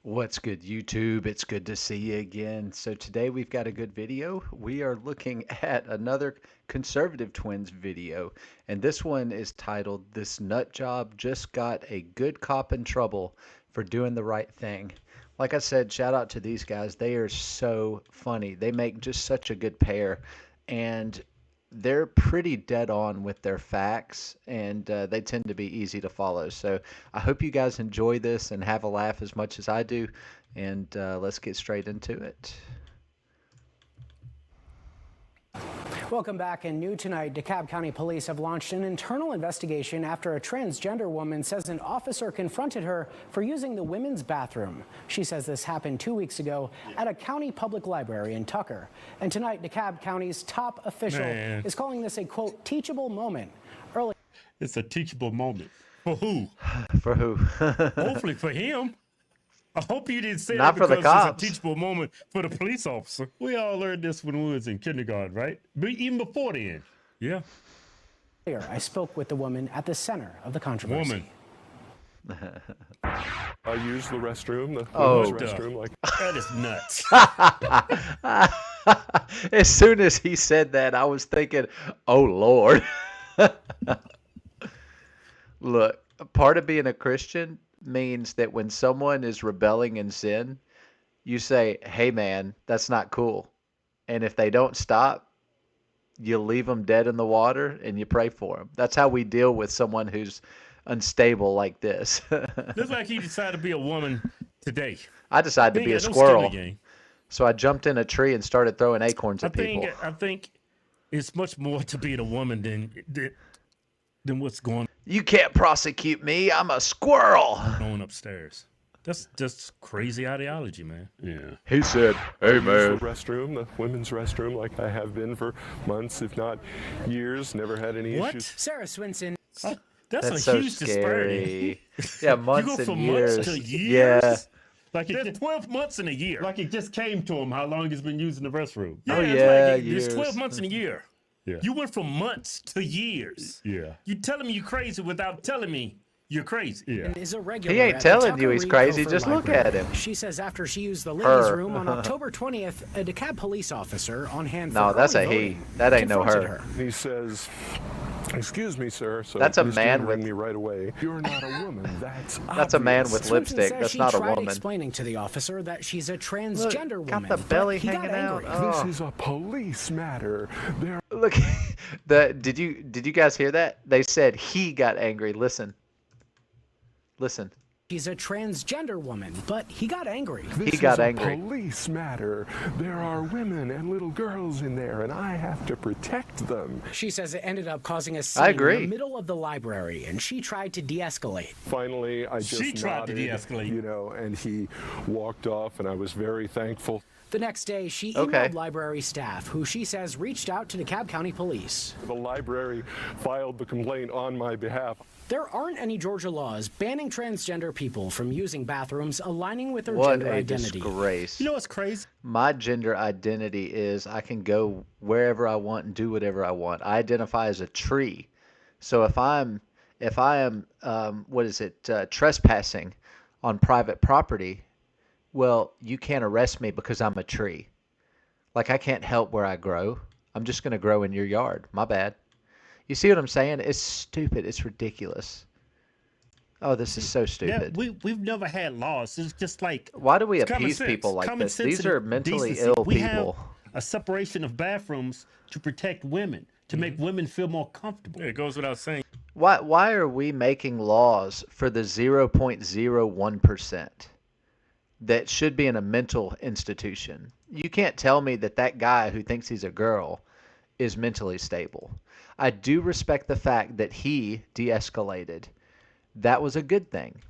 What's good, YouTube? It's good to see you again. So today we've got a good video. We are looking at another Conservative Twins video, and this one is titled "This Nut Job Just Got a Good Cop in Trouble for Doing the Right Thing." Like I said, shout out to these guys. They are so funny. They make just such a good pair, and they're pretty dead on with their facts, and they tend to be easy to follow. So I hope you guys enjoy this and have a laugh as much as I do. And let's get straight into it. Welcome back. And new tonight, DeKalb County Police have launched an internal investigation after a transgender woman says an officer confronted her for using the women's bathroom. She says this happened 2 weeks ago at a county public library in Tucker. And tonight, DeKalb County's top official is calling this a, quote, teachable moment. Early. It's a teachable moment. For who? For who? Hopefully for him. I hope you didn't say Not that for the because cops. it's a teachable moment for the police officer. We all learned this when we was in kindergarten, right? But even before then. Yeah. I spoke with the woman at the center of the controversy. Woman. I use the restroom. The Oh. women's restroom, like That is nuts. As soon as he said that, I was thinking, oh, Lord. Look, part of being a Christian means that when someone is rebelling in sin, you say, hey, man, that's not cool. And if they don't stop, you leave them dead in the water and you pray for them. That's how we deal with someone who's unstable like this. Looks like he decided to be a woman today. I decided to He be a ain't got no skin in squirrel. the game. So I jumped in a tree and started throwing acorns at people. I think it's much more to being a woman than what's going You can't prosecute me. I'm a squirrel. on upstairs. That's just crazy ideology, man. yeah. He said, hey, Use man. the restroom, the women's restroom, like I have been for months, if not years. Never had any What? issues. Sarah Swinson. That's That's a so huge disparity. scary. Yeah, months you go and from years. months to years? Yeah. Like there's 12 months in a year. Like it just came to him how long he's been using the restroom. Oh, it's yeah, like years. there's 12 months in a year. Yeah. You went from months to years. Yeah. You telling me you're crazy without telling me you're crazy. Yeah. Is a regular He ain't at the telling Tucker you he's Reed crazy. Cofer Just look Library. at him. She says after she used the ladies' Her. room on October 20th, a DeKalb police officer on hand for No, that's early a he. voting That ain't no confronted her. He says, excuse me, sir. So That's a please man do ring with- me right away. You're not a woman. That's a man obvious." with Swinson lipstick. says That's she not a tried woman. explaining to the officer that she's a Look, transgender got woman. the belly but he got hanging out. angry. Oh. This is a police matter. There Look, did you guys hear that? They said he got angry. Listen. She's a transgender woman, but he got angry. This He got is a angry. police matter. There are women and little girls in there, and I have to protect them. She says it ended up causing a scene I in agree. the middle of the library, and she tried to de-escalate. Finally, I just She tried to nodded, de-escalate. you know, and he walked off, and I was very thankful. The next day, she emailed Okay. library staff, who she says reached out to DeKalb County Police. The library filed the complaint on my behalf. There aren't any Georgia laws banning transgender people from using bathrooms aligning with their What gender a identity. disgrace. You know what's crazy? My gender identity is I can go wherever I want and do whatever I want. I identify as a tree. So if I am trespassing on private property, well, you can't arrest me because I'm a tree. Like I can't help where I grow. I'm just going to grow in your yard. My bad. You see what I'm saying? It's stupid. It's ridiculous. Oh, this is so Yeah, stupid. we've never had laws. It's just like Why do we it's common appease sense. people like Common this? sense These and are mentally decency. ill We people. have a separation of bathrooms to protect women, to make women feel more comfortable. It goes without saying. Why are we making laws for the 0.01% that should be in a mental institution? You can't tell me that guy who thinks he's a girl is mentally stable. I do respect the fact that he de-escalated. That was a good thing.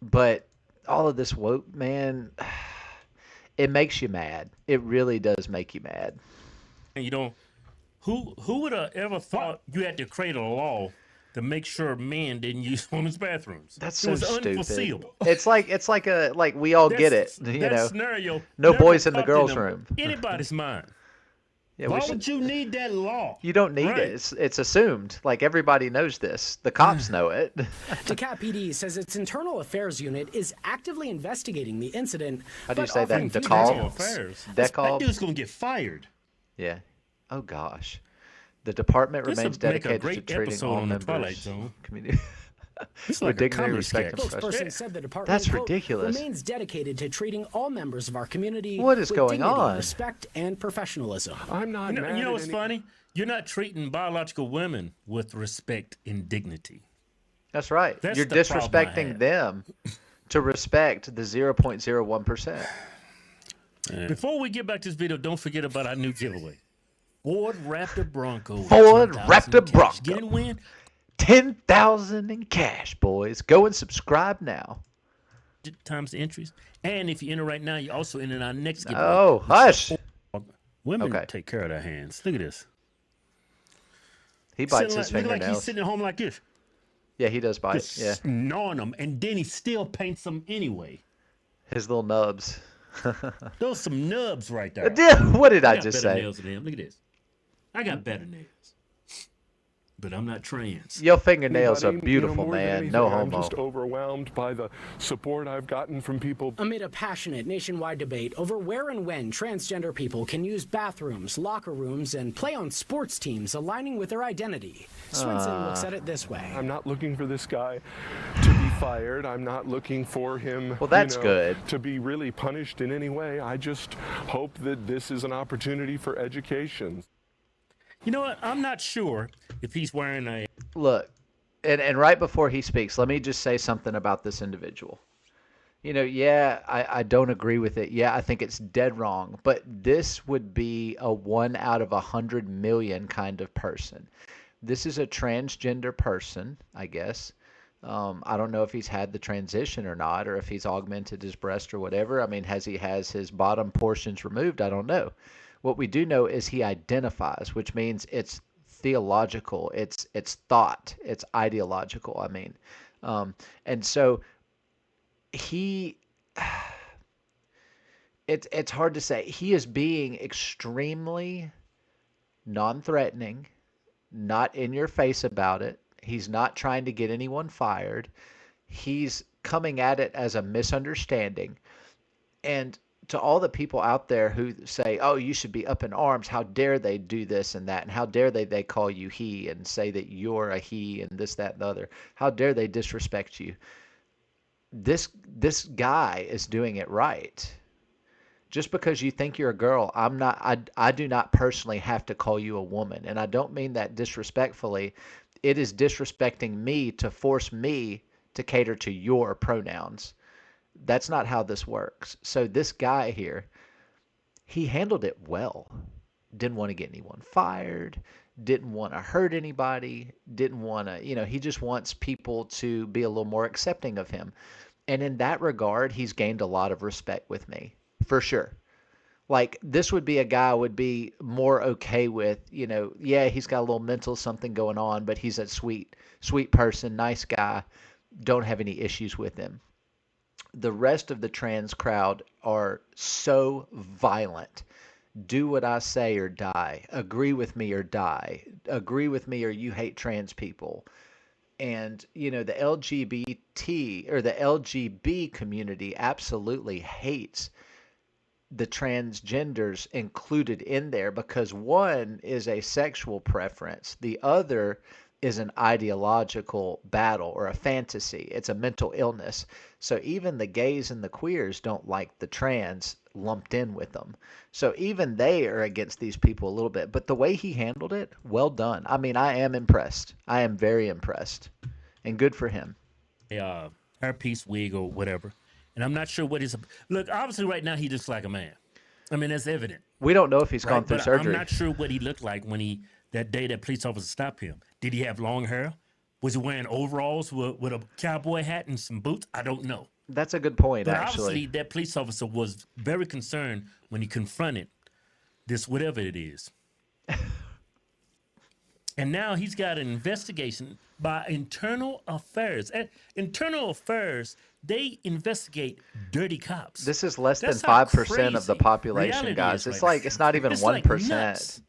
But all of this woke, man, it makes you mad. It really does make you mad. You know, who would have ever thought you had to create a law to make sure men didn't use women's bathrooms? That's it so was stupid. unforeseeable. It's like we all get it, That you know. scenario No never boys in the popped girls' in room. anybody's mind. Yeah, Why would you need that law? You don't need Right. it. It's assumed. Like everybody knows this. The cops know it. DeKalb PD says its internal affairs unit is actively investigating the incident. How do you but say that? offering future DeKalb? Internal details. affairs. That DeKalb? dude's gonna get fired. Yeah. Oh gosh. The department This remains would make a dedicated to great treating episode all on the Twilight members. Zone. Community. It's With like a dignity, comedy respect, and sketch. professionalism. Spokesperson said the department That's quote, ridiculous. remains dedicated to treating all members of our community What is with going dignity, on? respect, and professionalism. I'm not mad You know at what's any- funny? You're not treating biological women with respect and dignity. That's right. That's You're the problem I disrespecting have. them to respect the 0.01%. Before we get back to this video, don't forget about our new giveaway. Ford Raptor Bronco. with Ford 10,000 Raptor in cash. Bronco. Get and win. 10,000 in cash, boys. Go and subscribe now. Times the entries. And if you enter right now, you also enter in our next giveaway. Oh, hush. Women Okay. take care of their hands. Look at this. He bites Sitting his like, look like he's fingernails. sitting at home like this. Yeah, he does bite. Just Yeah. gnawing them. And then he still paints them anyway. His little nubs. Those some nubs right there. What did I got just better say? nails than him. Look at this. I got better nails. But I'm not trans. Your fingernails are Anybody, beautiful, more than man. anything, No I'm homo. just overwhelmed by the support I've gotten from people. Amid a passionate nationwide debate over where and when transgender people can use bathrooms, locker rooms, and play on sports teams aligning with their identity, Swenson looks at it this way. I'm not looking for this guy to be fired. I'm not looking for him Well, that's good. to be really punished in any way. I just hope that this is an opportunity for education. You know what? I'm not sure if he's wearing a. Look, and right before he speaks, let me just say something about this individual. You know, yeah, I don't agree with it. Yeah, I think it's dead wrong. But this would be a 1 out of 100 million kind of person. This is a transgender person, I guess. I don't know if he's had the transition or not, or if he's augmented his breast or whatever. I mean, has his bottom portions removed? I don't know. What we do know is he identifies, which means it's theological, it's thought, it's ideological. I mean, and so he, it's hard to say. He is being extremely non-threatening, not in your face about it. He's not trying to get anyone fired. He's coming at it as a misunderstanding. And to all the people out there who say, oh, you should be up in arms, how dare they do this and that, and how dare they call you he and say that you're a he and this, that, and the other. How dare they disrespect you? This guy is doing it right. Just because you think you're a girl, I do not personally have to call you a woman. And I don't mean that disrespectfully. It is disrespecting me to force me to cater to your pronouns. That's not how this works. So this guy here, he handled it well. Didn't want to get anyone fired. Didn't want to hurt anybody. Didn't want to, he just wants people to be a little more accepting of him. And in that regard, he's gained a lot of respect with me, for sure. Like, this would be a guy I would be more okay with, yeah, he's got a little mental something going on, but he's a sweet person, nice guy. Don't have any issues with him. The rest of the trans crowd are so violent. Do what I say or die. Agree with me or die. Agree with me or you hate trans people. And, the LGBT or the LGB community absolutely hates the transgenders included in there because one is a sexual preference. The other is an ideological battle or a fantasy. It's a mental illness. So even the gays and the queers don't like the trans lumped in with them. So even they are against these people a little bit. But the way he handled it, well done. I mean, I am impressed. I am very impressed. And good for him. Hairpiece wig or whatever. And I'm not sure what his. Look, obviously right now he looks like a man. I mean, that's evident. We don't know if he's gone Right? through But surgery. I'm not sure what he looked like when that day that police officer stopped him. Did he have long hair? Was he wearing overalls with a cowboy hat and some boots? I don't know. That's a good point, But actually. obviously that police officer was very concerned when he confronted this whatever it is. And now he's got an investigation by Internal Affairs. At Internal Affairs, they investigate dirty cops. This is less than That's how 5% of the crazy population, reality guys. is It's right like now. it's not even It's like 1%. nuts.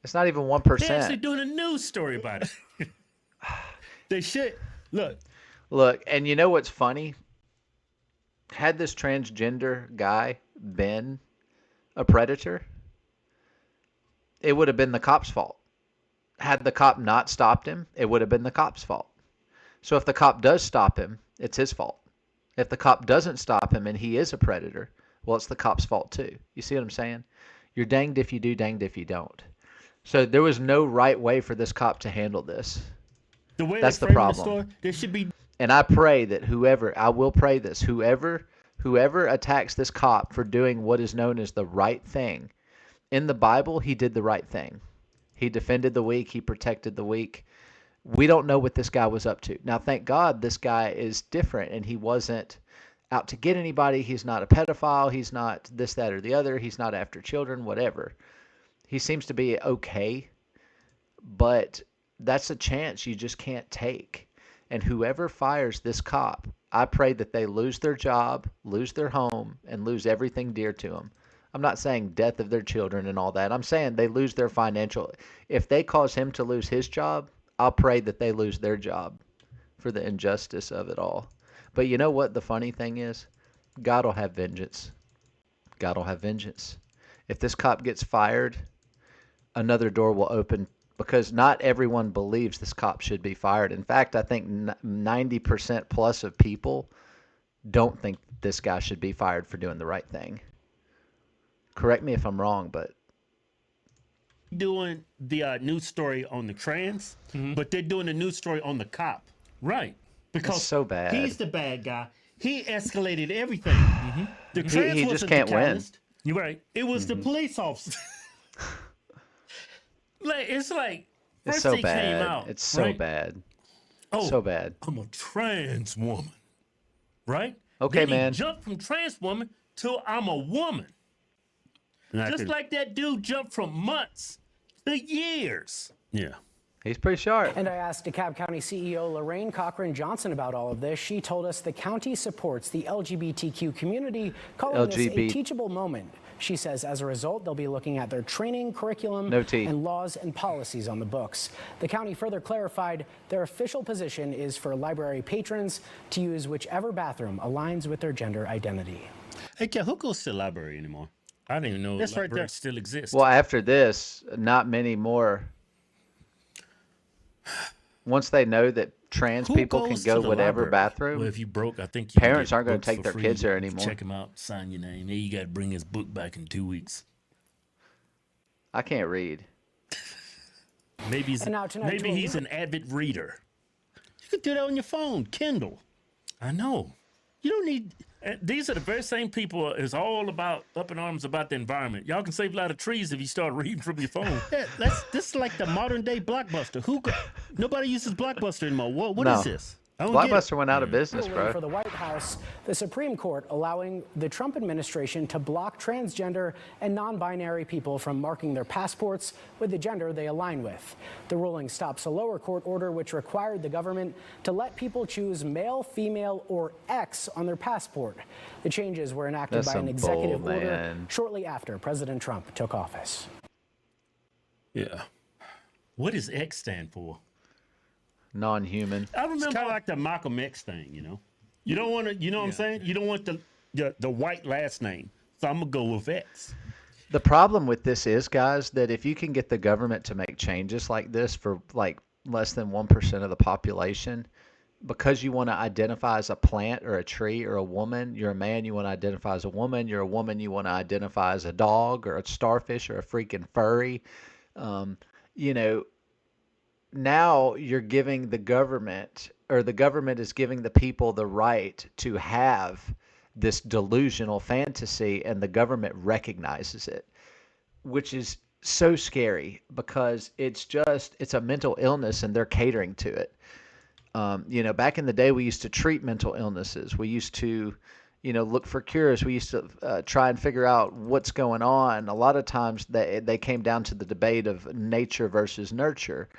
It's not even They're actually 1%. doing a news story about it. They should look. Look, and you know what's funny? Had this transgender guy been a predator, it would have been the cop's fault. Had the cop not stopped him, it would have been the cop's fault. So if the cop does stop him, it's his fault. If the cop doesn't stop him and he is a predator, well, it's the cop's fault too. You see what I'm saying? You're danged if you do, danged if you don't. So there was no right way for this cop to handle this. The way That's they the frame problem. story, there should be. And I pray that I will pray this, whoever attacks this cop for doing what is known as the right thing. In the Bible, he did the right thing. He defended the weak, he protected the weak. We don't know what this guy was up to. Now, thank God this guy is different and he wasn't out to get anybody. He's not a pedophile. He's not this, that, or the other. He's not after children, whatever. He seems to be okay, but that's a chance you just can't take. And whoever fires this cop, I pray that they lose their job, lose their home, and lose everything dear to them. I'm not saying death of their children and all that. I'm saying they lose their financial. If they cause him to lose his job, I'll pray that they lose their job for the injustice of it all. But you know what the funny thing is? God will have vengeance. God will have vengeance. If this cop gets fired, another door will open because not everyone believes this cop should be fired. In fact, I think 90% plus of people don't think this guy should be fired for doing the right thing. Correct me if I'm wrong, but Doing the news story on the trans, but they're doing a news story on the cop Right. because it's so bad. he's the bad guy. He escalated everything. The trans he just wasn't can't the win. catalyst. You're right. It was the police officer. Like it's like It's first so they came bad. out. It's so right? bad. Oh, So bad. I'm a trans woman. Right? Okay, then man. He jumped from trans woman to I'm a woman. And I Just could- like that dude jumped from months to years. yeah. He's pretty sharp. And I asked DeKalb County CEO Lorraine Cochran Johnson about all of this. She told us the county supports the LGBTQ community, calling this a LGB teachable moment. She says as a result, they'll be looking at their training, curriculum, No T. and laws and policies on the books. The county further clarified their official position is for library patrons to use whichever bathroom aligns with their gender identity. Hey, Kel, who goes to the library anymore? I didn't even know That's right libraries there. still exist. Well, after this, not many more. Once they know that trans Who people can goes go to the whatever library? bathroom, Well, if you broke, I think you can Parents get aren't gonna books take for their free. kids there You can anymore. Check him out, sign your name. Then you got to bring his book back in 2 weeks. I can't read. Maybe he's And now tonight, maybe to a he's leader- an avid reader. You could do that on your phone, Kindle. I know. You don't need. And these are the very same people is all about up in arms about the environment. Y'all can save a lot of trees if you start reading from your phone. Yeah, this is like the modern day Blockbuster. Nobody uses Blockbuster anymore. What No. is this? I don't get it. Blockbuster went out of business, Ruling for bro. the White House, the Supreme Court allowing the Trump administration to block transgender and non-binary people from marking their passports with the gender they align with. The ruling stops a lower court order which required the government to let people choose male, female, or X on their passport. The changes were enacted That's by an some executive bull, order man. shortly after President Trump took office. Yeah. What does X stand for? Non-human. I It's remember. kind of like the Malcolm X thing, you know. You don't want to. You know what I'm saying? You don't want the white last name. So I'm gonna go with X. The problem with this is, guys, that if you can get the government to make changes like this for like less than 1% of the population, because you want to identify as a plant or a tree or a woman, you're a man, you want to identify as a woman, you're a woman, you want to identify as a dog or a starfish or a freaking furry, you know, now you're giving the government, or the government is giving the people the right to have this delusional fantasy, and the government recognizes it, which is so scary because it's a mental illness and they're catering to it. You know, back in the day, we used to treat mental illnesses. We used to, you know, look for cures. We used to try and figure out what's going on. A lot of times they came down to the debate of nature versus nurture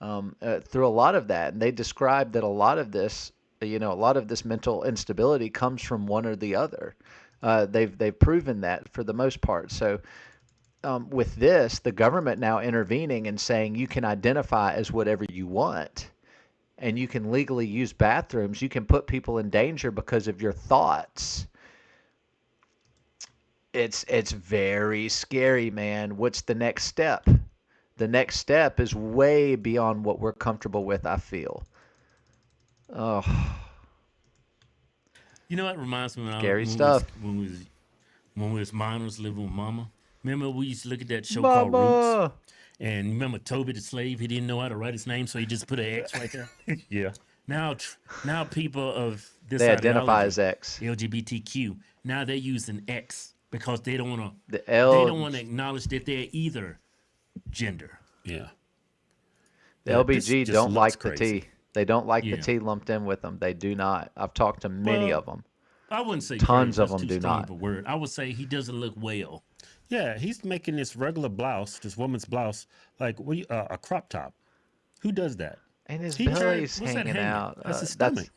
through a lot of that. And they described that a lot of this, you know, a lot of this mental instability comes from one or the other. They've proven that for the most part. So with this, the government now intervening and saying you can identify as whatever you want, and you can legally use bathrooms. You can put people in danger because of your thoughts. It's very scary, man. What's the next step? The next step is way beyond what we're comfortable with, I feel. Oh, You know what reminds me scary stuff. when we was minors living with mama. Remember we used to look at that show called Roots? Mama. And remember Toby the slave? He didn't know how to write his name, so he just put an X right there. Yeah. Now people of this They identify ideology, as X. LGBTQ, now they're using X because they don't want to. The They L, don't want to acknowledge that they're either gender. Yeah. the Yeah, this LBG just don't looks like the crazy. T. They don't like the Yeah. T lumped in with them. They do not. I've talked to many Well, of them. I wouldn't say Tons crazy, of that's them too do strong not. of a word. I would say he doesn't look well. Yeah, he's making this regular blouse, this woman's blouse, like a crop top. Who does that? And his He turned- belly's what's that hanging hanging? out. That's his That's stomach.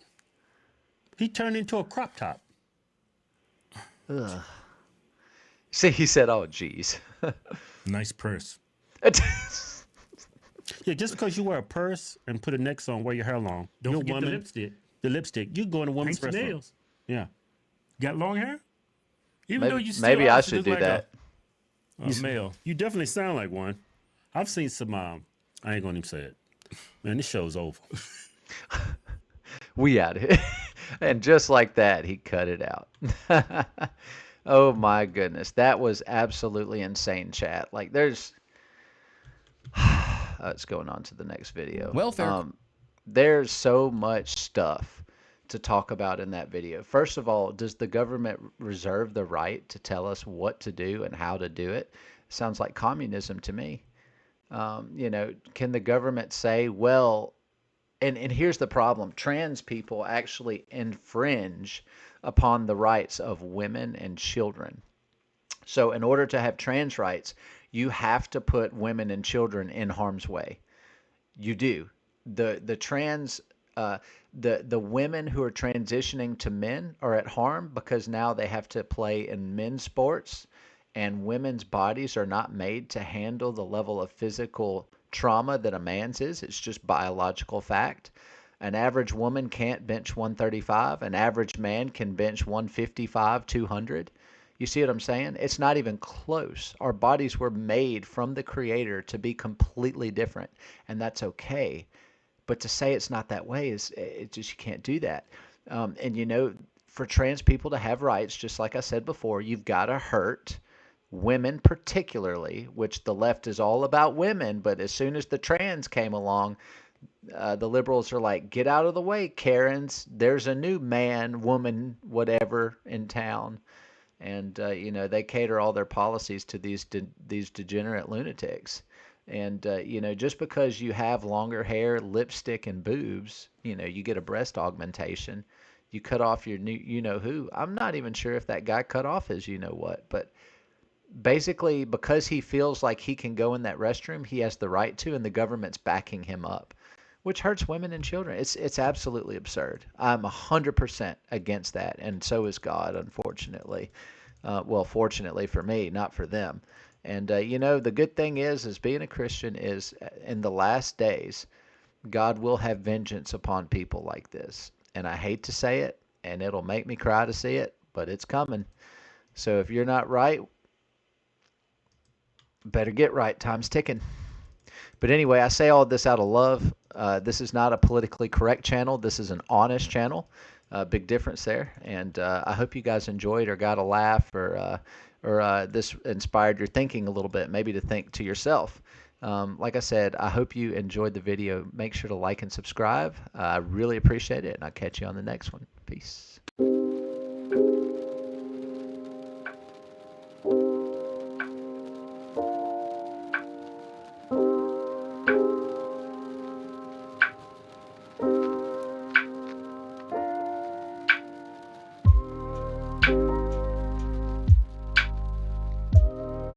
He turned into a crop top. ugh. See, he said, "Oh, geez." Nice purse. Yeah, just because you wear a purse and put a necklace on, wear your hair long. Don't you're a forget woman, the lipstick. the lipstick. You go in a woman's Paint your restroom. nails. Yeah. Got long hair? Even though maybe you still maybe I obviously should do look like that. a male. You definitely sound like one. I've seen some. I ain't gonna even say it. Man, this show's over. We out it. And just like that, he cut it out. Oh my goodness. That was absolutely insane, chat. Like there's let's going on to the next video. Welfare. There's so much stuff to talk about in that video. First of all, does the government reserve the right to tell us what to do and how to do it? Sounds like communism to me. Can the government say, well, and here's the problem. Trans people actually infringe upon the rights of women and children. So in order to have trans rights, you have to put women and children in harm's way. You do. The trans the women who are transitioning to men are at harm because now they have to play in men's sports, and women's bodies are not made to handle the level of physical trauma that a man's is. It's just biological fact. An average woman can't bench 135. An average man can bench 155, 200. You see what I'm saying? It's not even close. Our bodies were made from the Creator to be completely different, and that's okay. But to say it's not that way is it just you can't do that. For trans people to have rights, just like I said before, you've got to hurt women particularly, which the left is all about women. But as soon as the trans came along, the liberals are like, get out of the way, Karens. There's a new man, woman, whatever in town. And, they cater all their policies to these degenerate lunatics. And, just because you have longer hair, lipstick, and boobs, you get a breast augmentation. You cut off your new you-know-who. I'm not even sure if that guy cut off his you-know-what. But basically, because he feels like he can go in that restroom, he has the right to, and the government's backing him up, which hurts women and children. It's absolutely absurd. I'm 100% against that, and so is God, unfortunately. Fortunately for me, not for them. And, the good thing is being a Christian is in the last days, God will have vengeance upon people like this. And I hate to say it, and it'll make me cry to see it, but it's coming. So if you're not right, better get right. Time's ticking. But anyway, I say all this out of love. This is not a politically correct channel. This is an honest channel. Big difference there. And I hope you guys enjoyed or got a laugh or this inspired your thinking a little bit, maybe to think to yourself. Like I said, I hope you enjoyed the video. Make sure to like and subscribe. I really appreciate it, and I'll catch you on the next one. Peace.